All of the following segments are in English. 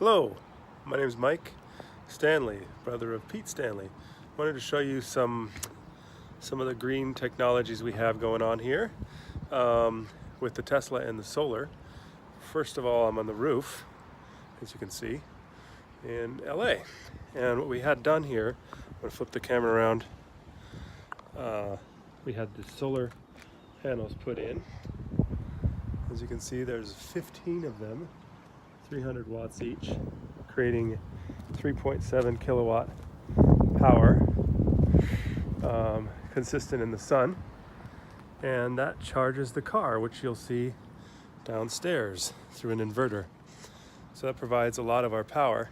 Hello, my name is Mike Stanley, brother of Pete Stanley. Wanted to show you some of the green technologies we have going on here with the Tesla and the solar. First of all, I'm on the roof, as you can see, in LA. And what we had done here, I'm going to flip the camera around, we had the solar panels put in. As you can see, there's 15 of them, 300 watts each, creating 3.7 kilowatt power, consistent in the sun. And that charges the car, which you'll see downstairs through an inverter. So that provides a lot of our power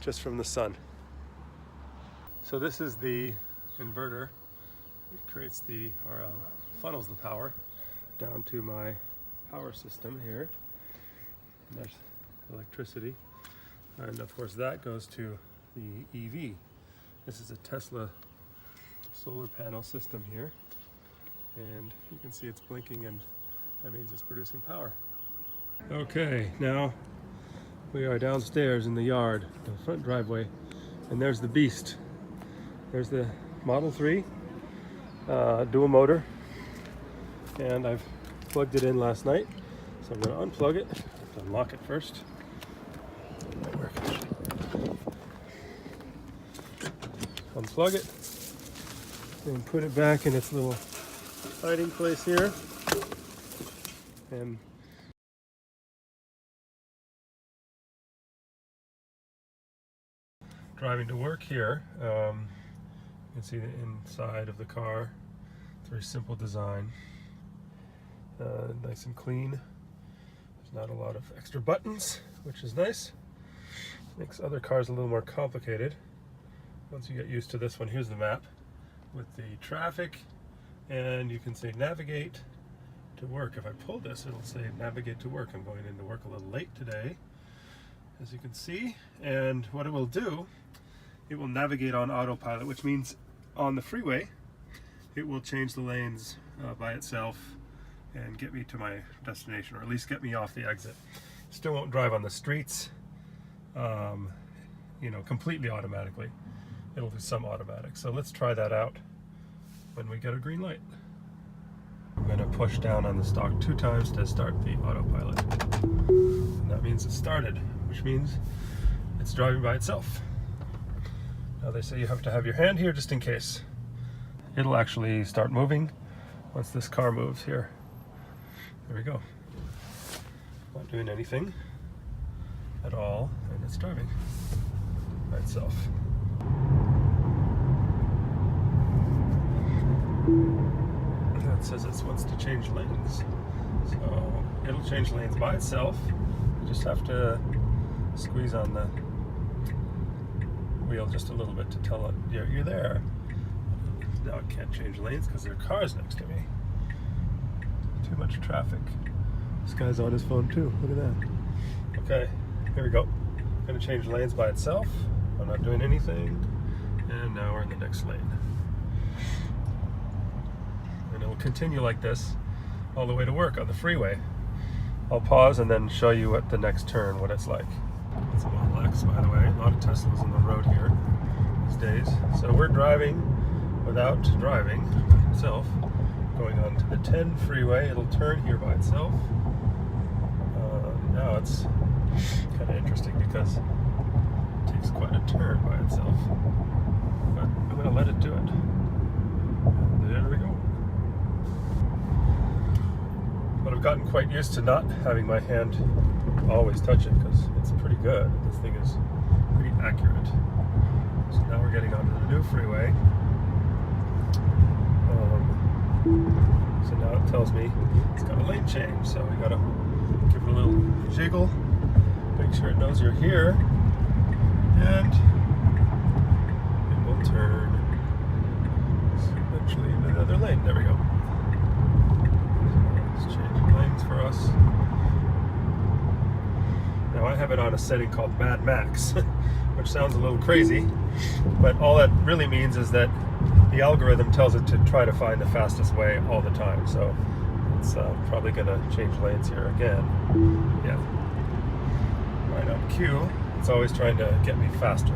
just from the sun. So this is the inverter. It creates funnels the power down to my power system here. And there's electricity, and of course that goes to the EV. This is a Tesla solar panel system here, and you can see it's blinking, and that means it's producing power. Okay, now we are downstairs in the yard, the front driveway, and there's the beast. There's the Model 3 dual motor, and I've plugged it in last night, so I'm going to unplug it. I have to unlock it first. Unplug it and put it back in its little hiding place here. And driving to work here, you can see the inside of the car. It's a very simple design, nice and clean. There's not a lot of extra buttons, which is nice. Makes other cars a little more complicated. Once you get used to this one, here's the map with the traffic, and you can say navigate to work. If I pull this, it'll say navigate to work. I'm going into work a little late today, as you can see. And what it will do, it will navigate on autopilot, which means on the freeway, it will change the lanes by itself and get me to my destination, or at least get me off the exit. Still won't drive on the streets, completely automatically. It'll do some automatic. So let's try that out when we get a green light. I'm going to push down on the stalk 2 times to start the autopilot. And that means it started, which means it's driving by itself. Now they say you have to have your hand here just in case. It'll actually start moving once this car moves here. There we go. Not doing anything at all, and it's driving by itself. That says it wants to change lanes, so it'll change lanes by itself. You just have to squeeze on the wheel just a little bit to tell it you're there. Now it can't change lanes because there are cars next to me. Too much traffic. This guy's on his phone too. Look at that. Okay, here we go. Going to change lanes by itself. I'm not doing anything. And now we're in the next lane. And it will continue like this all the way to work on the freeway. I'll pause and then show you what the next turn, what it's like. It's a Model X, by the way. A lot of Teslas on the road here these days. So we're driving without driving by itself. Going on to the 10 freeway. It'll turn here by itself. Now it's kind of interesting because it takes quite a turn by itself. But I'm going to let it do it. There we go. But I've gotten quite used to not having my hand always touch it because it's pretty good. This thing is pretty accurate. So now we're getting onto the new freeway. So now it tells me it's got a lane change, so we gotta give it a little jiggle, make sure it knows you're here, and it will turn eventually into the other lane. There we go. So it's changing lanes for us. Now I have it on a setting called Mad Max, which sounds a little crazy, but all that really means is that the algorithm tells it to try to find the fastest way all the time. So it's probably going to change lanes here again. Yeah. Right And on cue, it's always trying to get me faster.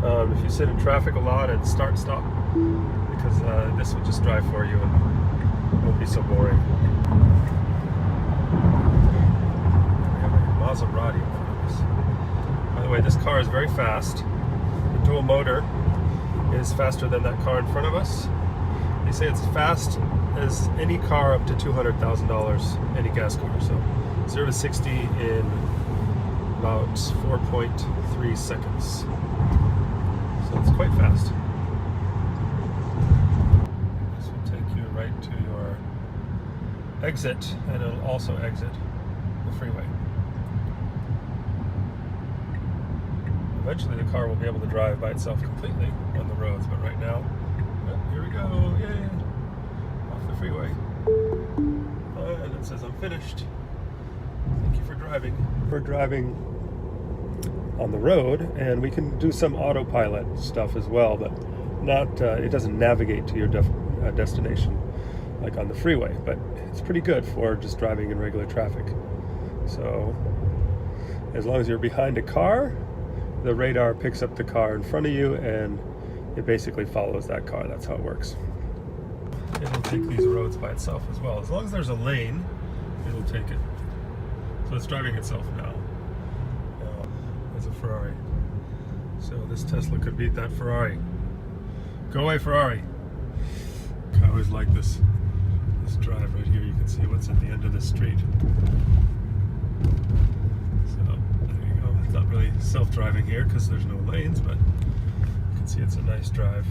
If you sit in traffic a lot and start stop, because this will just drive for you and it won't be so boring. We have a Maserati in front of us. By the way, this car is very fast. The dual motor is faster than that car in front of us. They say it's fast as any car up to $200,000, any gas car. So 0 to 60 in about 4.3 seconds. So it's quite fast. This will take you right to your exit, and it'll also exit the freeway. Eventually the car will be able to drive by itself completely on the roads, but right now, here we go, yay, off the freeway. And it says I'm finished. Thank you for driving. We're driving on the road, and we can do some autopilot stuff as well, but not. It doesn't navigate to your destination like on the freeway, but it's pretty good for just driving in regular traffic. So as long as you're behind a car, the radar picks up the car in front of you, and it basically follows that car. That's how it works. It'll take these roads by itself as well. As long as there's a lane, it'll take it. So it's driving itself now. As a Ferrari. So this Tesla could beat that Ferrari. Go away, Ferrari. I always like this drive right here. You can see what's at the end of the street. So there you go. It's not really self-driving here because there's no lanes, but you can see it's a nice drive.